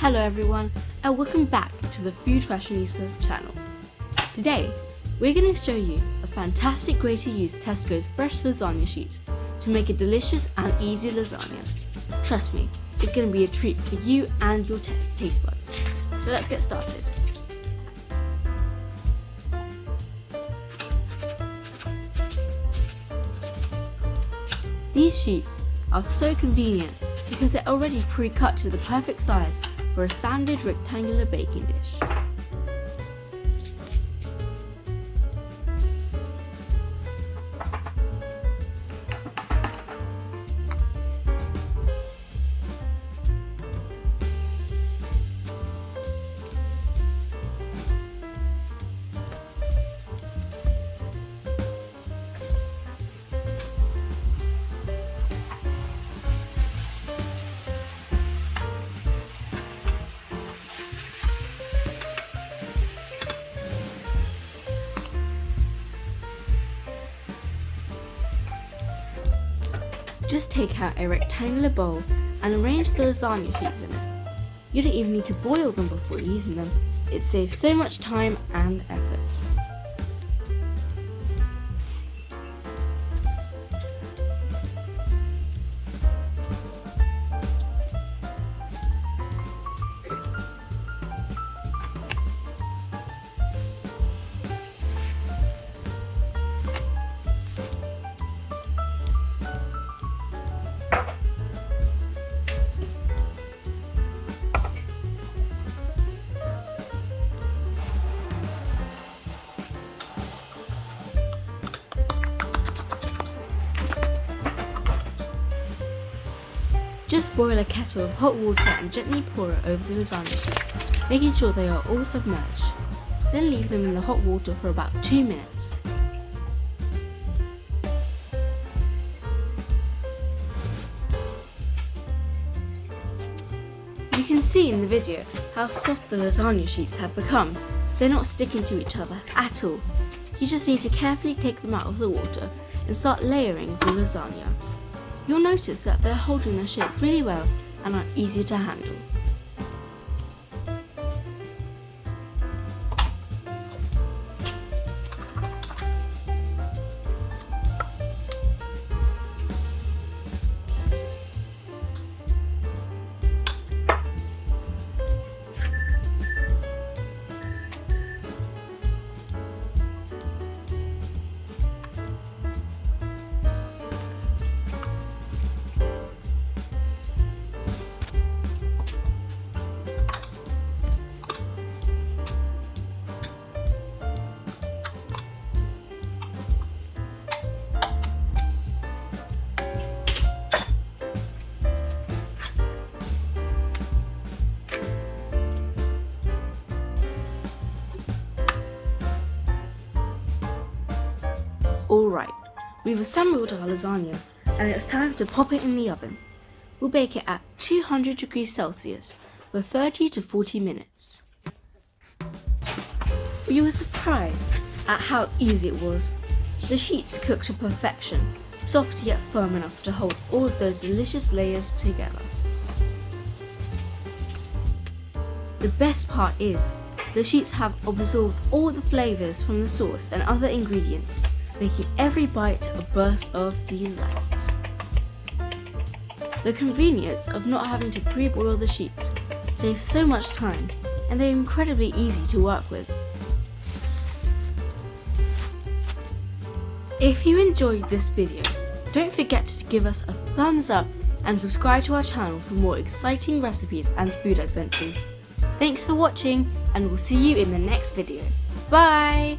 Hello everyone, and welcome back to the Food Fashionistas channel. Today, we're going to show you a fantastic way to use Tesco's fresh lasagna sheets to make a delicious and easy lasagna. Trust me, it's going to be a treat for you and your taste buds. So let's get started. These sheets are so convenient because they're already pre-cut to the perfect size for a standard rectangular baking dish. Just take out a rectangular bowl and arrange the lasagna sheets in it. You don't even need to boil them before using them. It saves so much time and effort. Just boil a kettle of hot water and gently pour it over the lasagna sheets, making sure they are all submerged. Then leave them in the hot water for about 2 minutes. You can see in the video how soft the lasagna sheets have become. They're not sticking to each other at all. You just need to carefully take them out of the water and start layering the lasagna. You'll notice that they're holding their shape really well and are easy to handle. Alright, we've assembled our lasagna and it's time to pop it in the oven. We'll bake it at 200 degrees Celsius for 30 to 40 minutes. We were surprised at how easy it was. The sheets cooked to perfection, soft yet firm enough to hold all of those delicious layers together. The best part is, the sheets have absorbed all the flavours from the sauce and other ingredients, making every bite a burst of delight. The convenience of not having to pre-boil the sheets saves so much time, and they're incredibly easy to work with. If you enjoyed this video, don't forget to give us a thumbs up and subscribe to our channel for more exciting recipes and food adventures. Thanks for watching, and we'll see you in the next video. Bye!